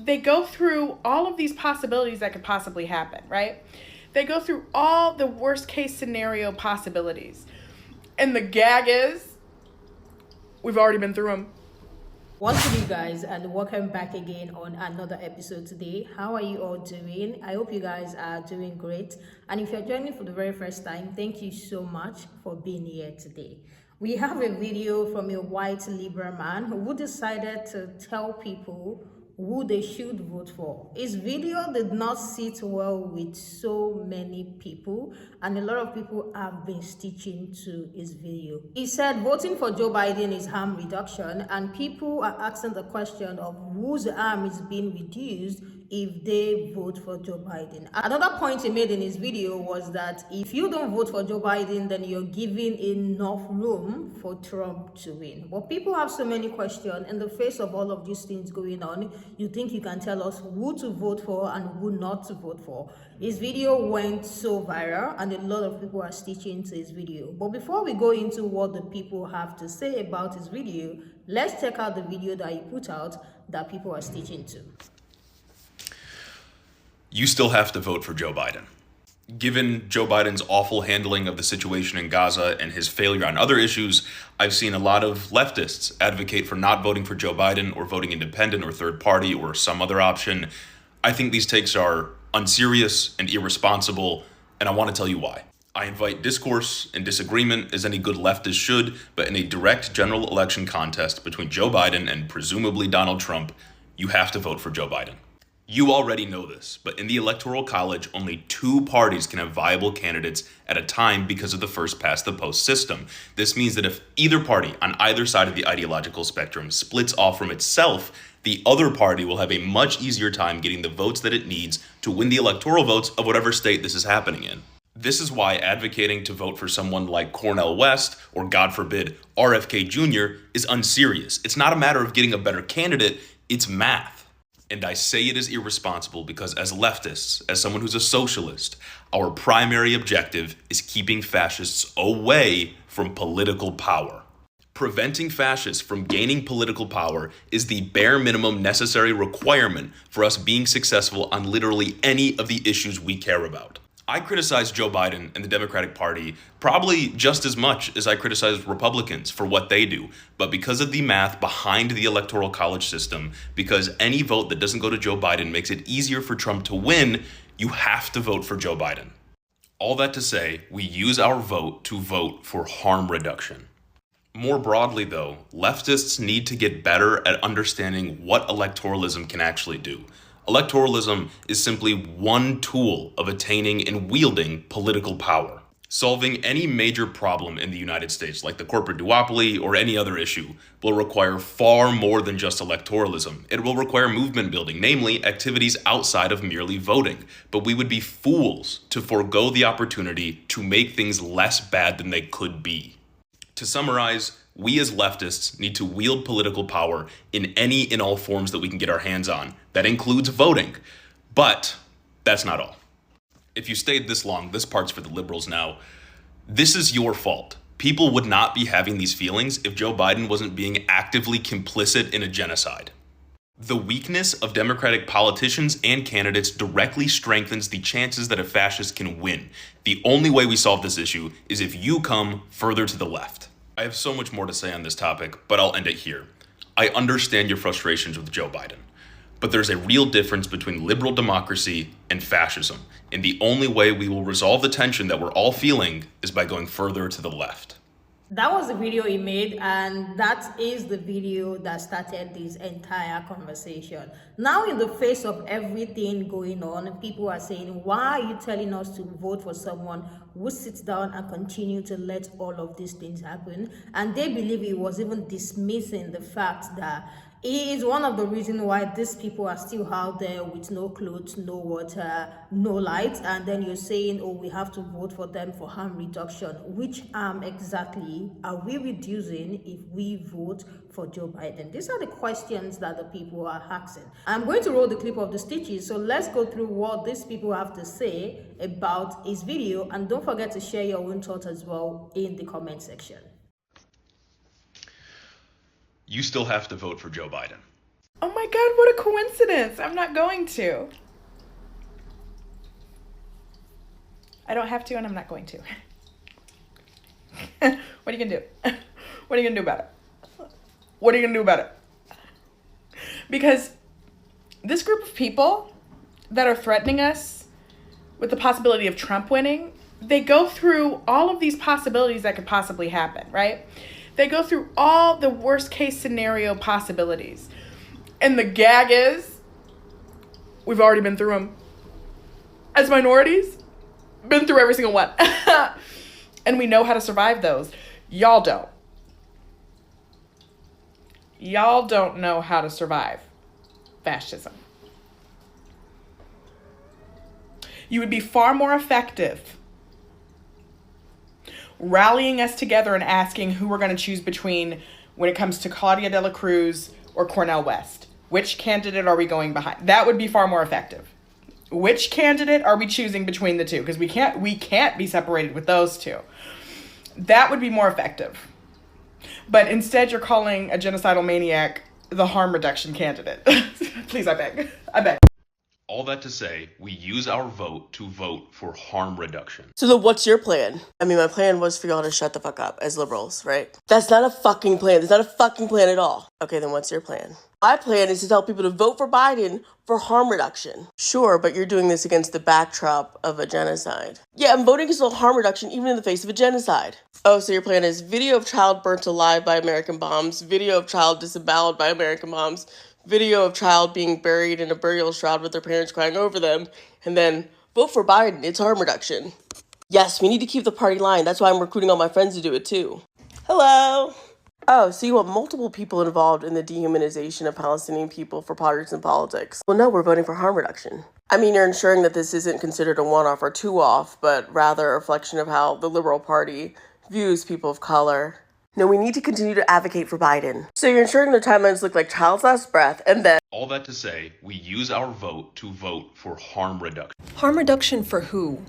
they go through all of these possibilities that could possibly happen, right? They go through all the worst case scenario possibilities. And the gag is, we've already been through them. What's good, you guys, and welcome back again on another episode today. How are you all doing? I hope you guys are doing great. And if you're joining for the very first time, thank you so much for being here today. We have a video from a white liberal man who decided to tell people who they should vote for. His video did not sit well with so many people, and a lot of people have been stitching to his video. He said voting for Joe Biden is harm reduction, and people are asking the question of whose harm is being reduced if they vote for Joe Biden. Another point he made in his video was that if you don't vote for Joe Biden, then you're giving enough room for Trump to win. But people have so many questions in the face of all of these things going on. You think you can tell us who to vote for and who not to vote for? His video went so viral and a lot of people are stitching to his video. But before we go into what the people have to say about his video, let's check out the video that he put out that people are stitching to. You still have to vote for Joe Biden. Given Joe Biden's awful handling of the situation in Gaza and his failure on other issues, I've seen a lot of leftists advocate for not voting for Joe Biden or voting independent or third party or some other option. I think these takes are unserious and irresponsible, and I want to tell you why. I invite discourse and disagreement as any good leftist should, but in a direct general election contest between Joe Biden and presumably Donald Trump, you have to vote for Joe Biden. You already know this, but in the Electoral College, only two parties can have viable candidates at a time because of the first-past-the-post system. This means that if either party on either side of the ideological spectrum splits off from itself, the other party will have a much easier time getting the votes that it needs to win the electoral votes of whatever state this is happening in. This is why advocating to vote for someone like Cornel West, or God forbid, RFK Jr., is unserious. It's not a matter of getting a better candidate, it's math. And I say it is irresponsible because as leftists, as someone who's a socialist, our primary objective is keeping fascists away from political power. Preventing fascists from gaining political power is the bare minimum necessary requirement for us being successful on literally any of the issues we care about. I criticize Joe Biden and the Democratic Party probably just as much as I criticize Republicans for what they do. But because of the math behind the Electoral College system, because any vote that doesn't go to Joe Biden makes it easier for Trump to win, you have to vote for Joe Biden. All that to say, we use our vote to vote for harm reduction. More broadly, though, leftists need to get better at understanding what electoralism can actually do. Electoralism is simply one tool of attaining and wielding political power. Solving any major problem in the United States, like the corporate duopoly or any other issue, will require far more than just electoralism. It will require movement building, namely activities outside of merely voting. But we would be fools to forego the opportunity to make things less bad than they could be. To summarize, we as leftists need to wield political power in any and all forms that we can get our hands on. That includes voting. But that's not all. If you stayed this long, this part's for the liberals now. This is your fault. People would not be having these feelings if Joe Biden wasn't being actively complicit in a genocide. The weakness of Democratic politicians and candidates directly strengthens the chances that a fascist can win. The only way we solve this issue is if you come further to the left. I have so much more to say on this topic, but I'll end it here. I understand your frustrations with Joe Biden, but there's a real difference between liberal democracy and fascism, and the only way we will resolve the tension that we're all feeling is by going further to the left. That was the video he made, and that is the video that started this entire conversation. Now, in the face of everything going on, people are saying, why are you telling us to vote for someone who sits down and continue to let all of these things happen? And they believe he was even dismissing the fact that he is one of the reasons why these people are still out there with no clothes, no water, no light. And then you're saying, oh, we have to vote for them for harm reduction. Which harm exactly are we reducing if we vote for Joe Biden? These are the questions that the people are asking. I'm going to roll the clip of the stitches. So let's go through what these people have to say about his video. And don't forget to share your own thoughts as well in the comment section. You still have to vote for Joe Biden. Oh my God, what a coincidence. I'm not going to. I don't have to, and I'm not going to. What are you gonna do? What are you gonna do about it? What are you gonna do about it? Because this group of people that are threatening us with the possibility of Trump winning, they go through all of these possibilities that could possibly happen, right? They go through all the worst case scenario possibilities. And the gag is, we've already been through them. As minorities, been through every single one. And we know how to survive those. Y'all don't. Y'all don't know how to survive fascism. You would be far more effective rallying us together and asking who we're going to choose between when it comes to Claudia de la Cruz or Cornel West. Which candidate are we going behind? That would be far more effective. Which candidate are we choosing between the two? Because we can't be separated with those two. That would be more effective. But instead, you're calling a genocidal maniac the harm reduction candidate. Please, I beg. I beg. All that to say, we use our vote to vote for harm reduction. So then what's your plan? I mean, my plan was for y'all to shut the fuck up as liberals, right? That's not a fucking plan. That's not a fucking plan at all. Okay, then what's your plan? My plan is to tell people to vote for Biden for harm reduction. Sure, but you're doing this against the backdrop of a genocide. Yeah, I'm voting against harm reduction even in the face of a genocide. Oh, so your plan is video of child burnt alive by American bombs, video of child disemboweled by American bombs, video of child being buried in a burial shroud with their parents crying over them, and then vote for Biden. It's harm reduction. Yes, we need to keep the party line. That's why I'm recruiting all my friends to do it too. Hello. Oh, so you want multiple people involved in the dehumanization of Palestinian people for partisan politics? Well, no, we're voting for harm reduction. I mean, you're ensuring that this isn't considered a one-off or two-off, but rather a reflection of how the Liberal Party views people of color. No, we need to continue to advocate for Biden. So you're ensuring their timelines look like child's last breath, and then... All that to say, we use our vote to vote for harm reduction. Harm reduction for who?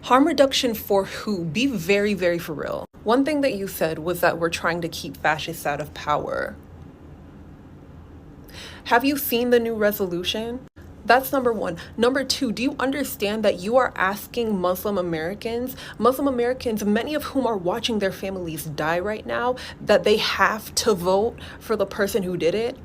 Harm reduction for who? Be very, very for real. One thing that you said was that we're trying to keep fascists out of power. Have you seen the new resolution? That's number one. Number two, do you understand that you are asking Muslim Americans, many of whom are watching their families die right now, that they have to vote for the person who did it?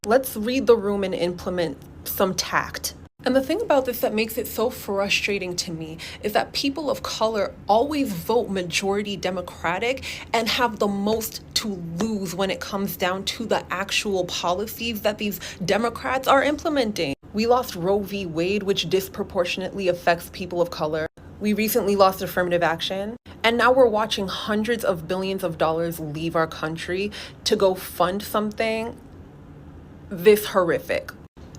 Let's read the room and implement some tact. And the thing about this that makes it so frustrating to me is that people of color always vote majority Democratic and have the most to lose when it comes down to the actual policies that these Democrats are implementing. We lost Roe v. Wade, which disproportionately affects people of color. We recently lost affirmative action. And now we're watching hundreds of billions of dollars leave our country to go fund something this horrific.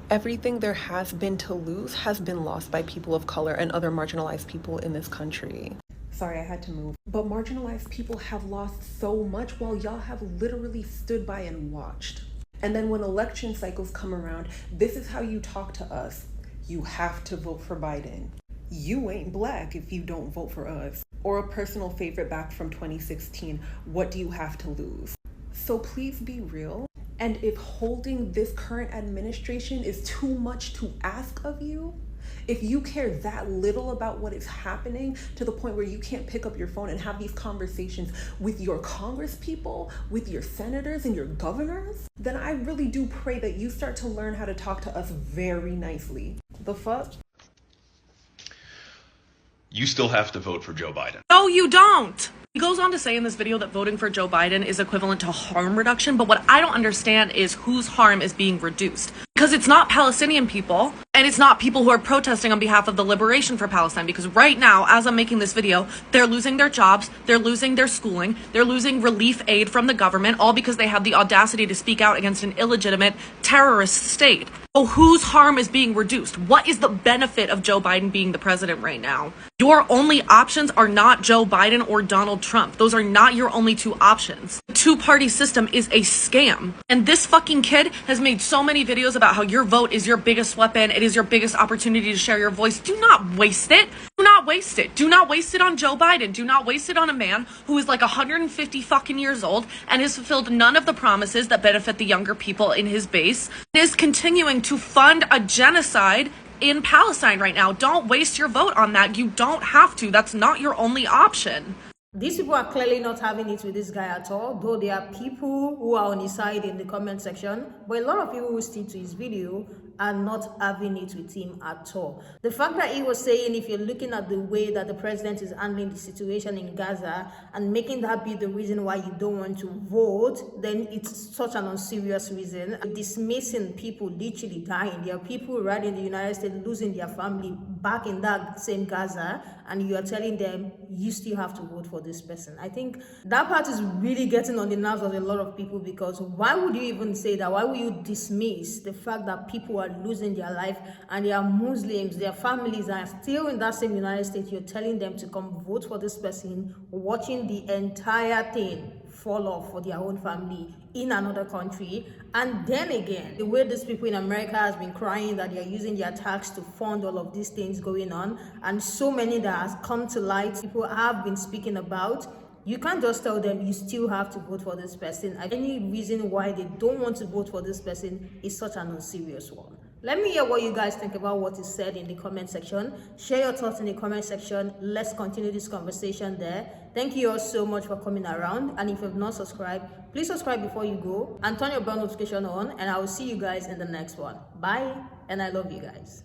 Everything there has been to lose has been lost by people of color and other marginalized people in this country. Sorry, I had to move. But marginalized people have lost so much while y'all have literally stood by and watched. And then when election cycles come around, this is how you talk to us. You have to vote for Biden. You ain't black if you don't vote for us. Or a personal favorite back from 2016, what do you have to lose? So please be real. And if holding this current administration is too much to ask of you, if you care that little about what is happening to the point where you can't pick up your phone and have these conversations with your congresspeople, with your senators and your governors, then I really do pray that you start to learn how to talk to us very nicely. The fuck? You still have to vote for Joe Biden. No, you don't. He goes on to say in this video that voting for Joe Biden is equivalent to harm reduction, but what I don't understand is whose harm is being reduced. Because it's not Palestinian people, and it's not people who are protesting on behalf of the liberation for Palestine, because right now, as I'm making this video, they're losing their jobs, they're losing their schooling, they're losing relief aid from the government, all because they had the audacity to speak out against an illegitimate terrorist state. So whose harm is being reduced? What is the benefit of Joe Biden being the president right now? Your only options are not Joe Biden or Donald Trump. Those are not your only two options. The two-party system is a scam. And this fucking kid has made so many videos about how your vote is your biggest weapon. It is your biggest opportunity to share your voice. Do not waste it. Do not not waste it. Do not waste it on Joe Biden. Do not waste it on a man who is like 150 fucking years old and has fulfilled none of the promises that benefit the younger people in his base, and is continuing to fund a genocide in Palestine right now. Don't waste your vote on that. You don't have to. That's not your only option. These people are clearly not having it with this guy at all, though there are people who are on his side in the comment section, but a lot of people who stick to his video are not having it with him at all. The fact that he was saying, if you're looking at the way that the president is handling the situation in Gaza and making that be the reason why you don't want to vote, then it's such an unserious reason. Dismissing people literally dying. There are people right in the United States losing their family back in that same Gaza, and you are telling them you still have to vote for this person. I think that part is really getting on the nerves of a lot of people, because why would you even say that? Why would you dismiss the fact that people are losing their life and they are Muslims, their families are still in that same United States? You're telling them to come vote for this person, watching the entire thing fall off for their own family in another country. And then again, the way these people in America has been crying that they are using their tax to fund all of these things going on, and so many that has come to light, people have been speaking about. You can't just tell them you still have to vote for this person. Any reason why they don't want to vote for this person is such an unserious one. Let me hear what you guys think about what is said in the comment section. Share your thoughts in the comment section. Let's continue this conversation there. Thank you all so much for coming around. And if you have not subscribed, please subscribe before you go and turn your bell notification on. And I will see you guys in the next one. Bye. And I love you guys.